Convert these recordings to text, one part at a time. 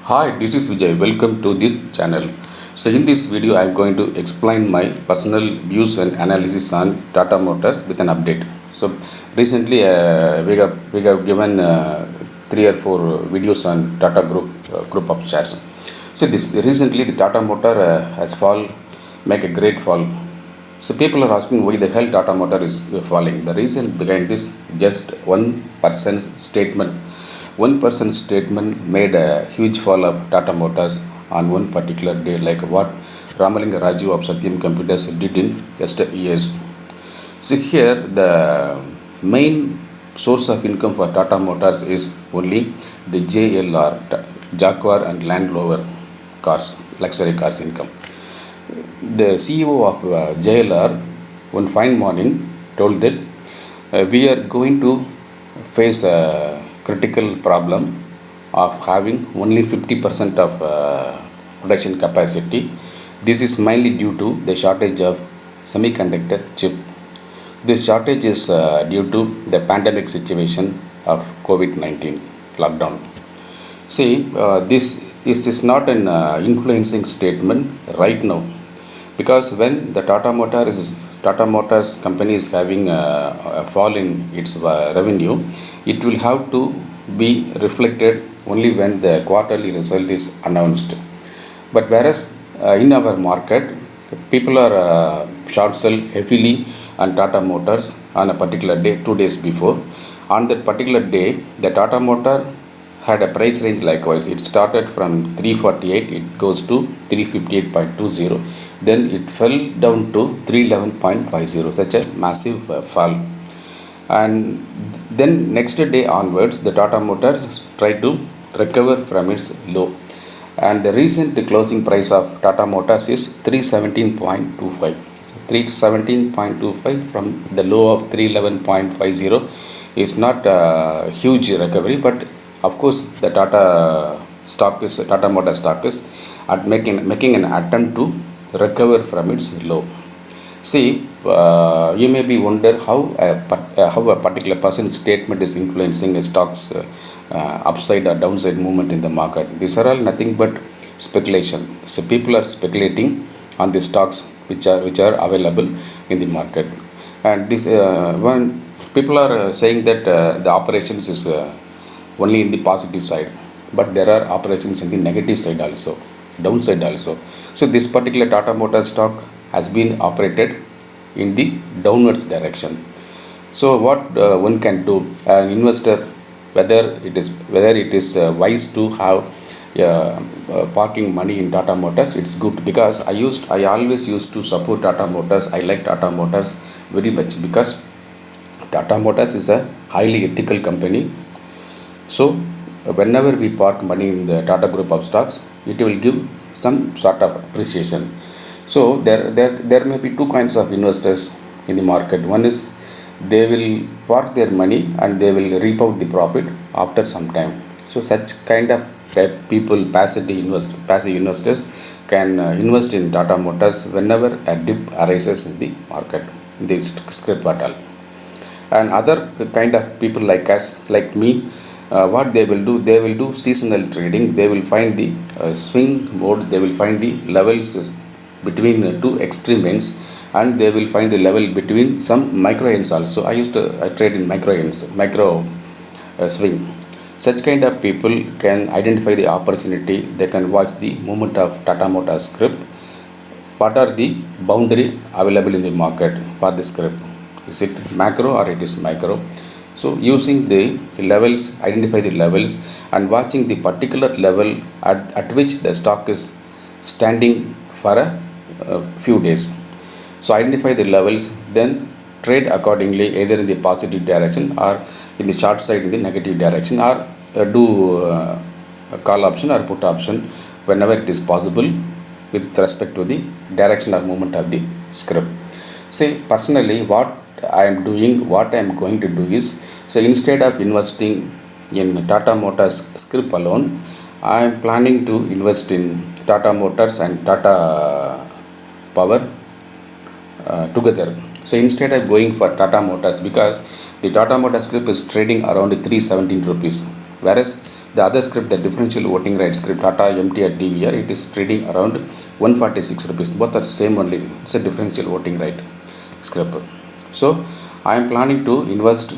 Hi, this is Vijay. Welcome to this channel. So in this video, I am going to explain my personal views and analysis on Tata Motors with an update. So recently, we have given three or four videos on Tata group of shares. So this recently the Tata Motor has make a great fall. So people are asking why the hell Tata Motor is falling. The reason behind this just one person's statement. One person's statement made a huge fall of Tata Motors on one particular day, like what Ramalinga Raju of Satyam Computers did in yesteryears. So here the main source of income for Tata Motors is only the JLR, Jaguar and Land Rover cars, luxury cars income. The CEO of JLR one fine morning told that we are going to face a critical problem of having only 50% of production capacity. This is mainly due to the shortage of semiconductor chip. This shortage is due to the pandemic situation of COVID-19 lockdown. See, this is not an influencing statement right now, because when the Tata Motors company is having a fall in its revenue, it will have to be reflected only when the quarterly result is announced. But whereas in our market, people are short sell heavily on Tata Motors on a particular day, 2 days before. On that particular day, the Tata Motor had a price range likewise. It started from 348, it goes to 358.20. Then it fell down to 311.50, such a massive fall. And then next day onwards, the Tata Motors tried to recover from its low. And the recent closing price of Tata Motors is 317.25. So 317.25 from the low of 311.50 is not a huge recovery, but of course the Tata Motor stock is at making an attempt to recover from its low. See, you may be wonder how a particular person's statement is influencing a stock's upside or downside movement in the market. These are all nothing but speculation. So people are speculating on the stocks which are available in the market, and this one people are saying that the operations is only in the positive side, but there are operations in the negative side also, downside also. So this particular Tata Motors stock has been operated in the downwards direction. So what one can do, an investor, whether it is wise to have parking money in Tata Motors, it's good, because I always used to support Tata Motors. I like Tata Motors very much because Tata Motors is a highly ethical company. So whenever we park money in the Tata group of stocks, it will give some sort of appreciation. So there may be two kinds of investors in the market. One is they will park their money and they will reap out the profit after some time. So such kind of people, passive investors, can invest in Tata Motors whenever a dip arises in the market, in the script battle. And other kind of people like us, like me, what they will do seasonal trading. They will find the swing mode, they will find the levels between two extreme ends, and they will find the level between some micro ends also. I used to trade in micro ends, micro swing. Such kind of people can identify the opportunity. They can watch the movement of Tata Motors script. What are the boundary available in the market for the script? Is it macro or it is micro? So using the levels, identify the levels, and watching the particular level at which the stock is standing for a few days. So identify the levels, then trade accordingly, either in the positive direction or in the short side in the negative direction, or do a call option or put option whenever it is possible with respect to the direction or movement of the script. Say personally, what I am going to do is, so instead of investing in Tata Motors script alone, I am planning to invest in Tata Motors and Tata Power together. So instead of going for Tata Motors, because the Tata Motors script is trading around 317 rupees, whereas The other script, the differential voting right script, Tata MTR DVR, it is trading around 146 rupees. Both are same only. It's a differential voting right script. So I am planning to invest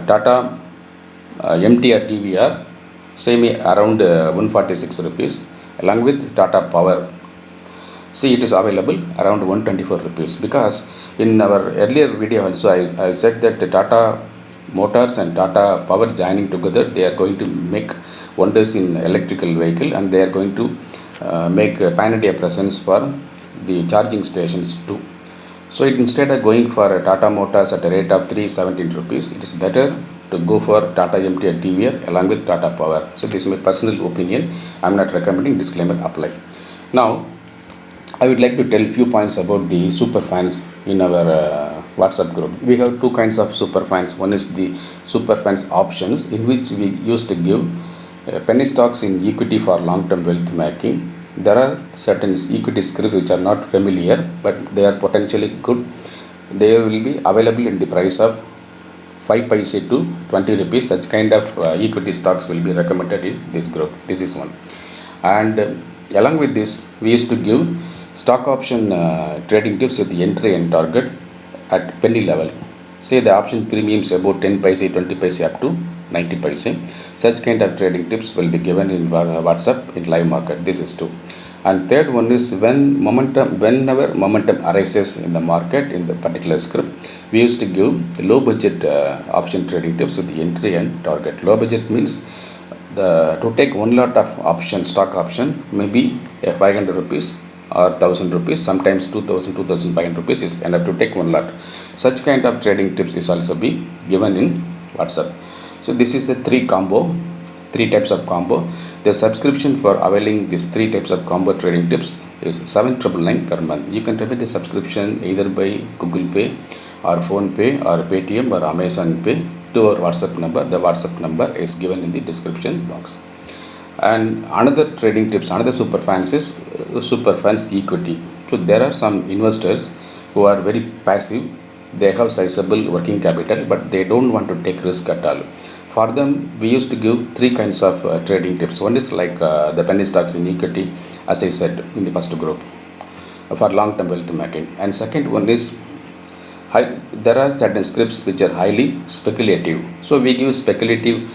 Tata MTR DVR same around 146 rupees along with Tata Power. See, it is available around 124 rupees, because in our earlier video also I said that the Tata Motors and Tata Power joining together, they are going to make wonders in electrical vehicle, and they are going to make a pan-India presence for the charging stations too. So instead of going for Tata Motors at a rate of 317 rupees, it is better to go for Tata MTR DVR along with Tata Power. So this is my personal opinion. I am not recommending, disclaimer apply. Now I would like to tell few points about the super fans in our WhatsApp group. We have two kinds of super fans. One is the super fans options, in which we used to give penny stocks in equity for long-term wealth making. There are certain equity scripts which are not familiar, but they are potentially good. They will be available in the price of 5 paise to 20 rupees. Such kind of equity stocks will be recommended in this group. This is one. And along with this, we used to give stock option trading tips with the entry and target at penny level. Say the option premiums about 10 paise, 20 paise up to 90 paise. Such kind of trading tips will be given in WhatsApp in live market. This is two. And third one is whenever momentum arises in the market in the particular script, we used to give the low budget option trading tips with the entry and target. Low budget means to take one lot of option, stock option, maybe 500 rupees or 1000 rupees, sometimes 2500 rupees is enough to take one lot. Such kind of trading tips is also be given in WhatsApp. So this is the three types of combo. The subscription for availing these three types of combo trading tips is 799 per month. You can remit the subscription either by Google Pay or Phone Pay or Paytm or Amazon Pay to our WhatsApp number. The WhatsApp number is given in the description box. And another trading tips, another super fans is super fans equity. So there are some investors who are very passive. They have sizable working capital, but they don't want to take risk at all. For them, we used to give three kinds of trading tips. One is like the penny stocks in equity, as I said in the first group, for long-term wealth making. And second one is there are certain scripts which are highly speculative. So we give speculative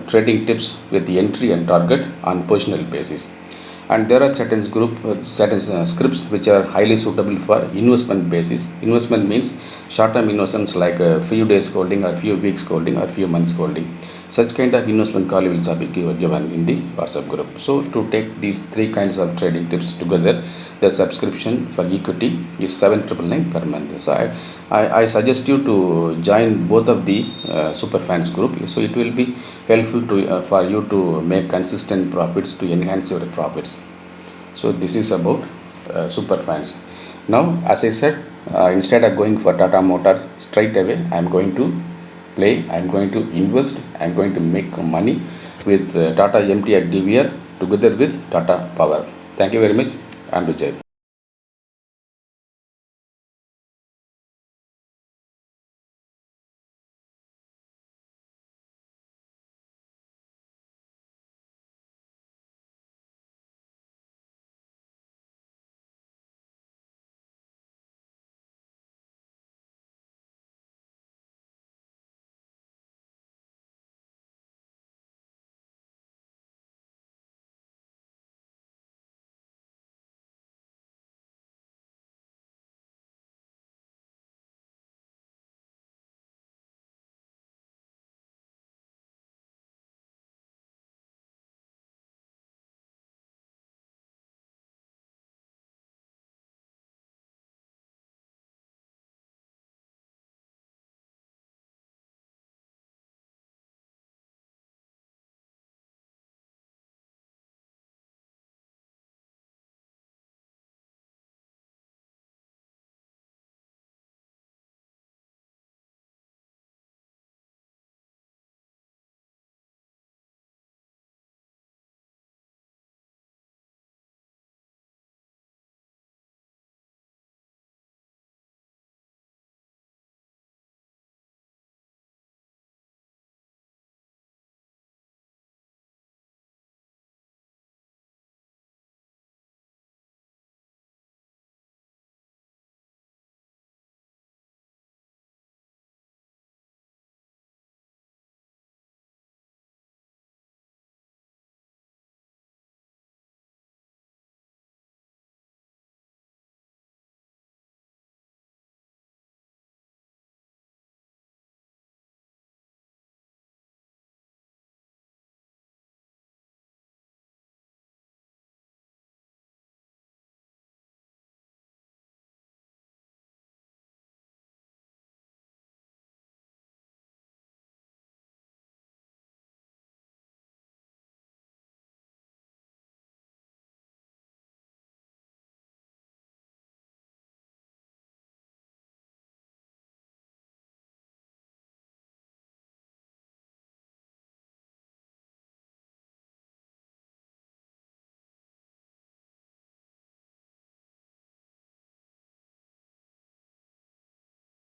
trading tips with the entry and target on positional basis. And there are certain scripts which are highly suitable for investment basis. Investment means short-term investments like a few days holding or few weeks holding or few months holding. Such kind of investment call will be given in the WhatsApp group. So to take these three kinds of trading tips together, the subscription for equity is 799 per month. So I suggest you to join both of the super fans group. So it will be helpful to for you to make consistent profits, to enhance your profits. So this is about super fans. Now, as I said, instead of going for Tata Motors straight away, I am going to play, I am going to invest, I am going to make money with Tata MTR DVR together with Tata Power. Thank you very much. I am Vijay.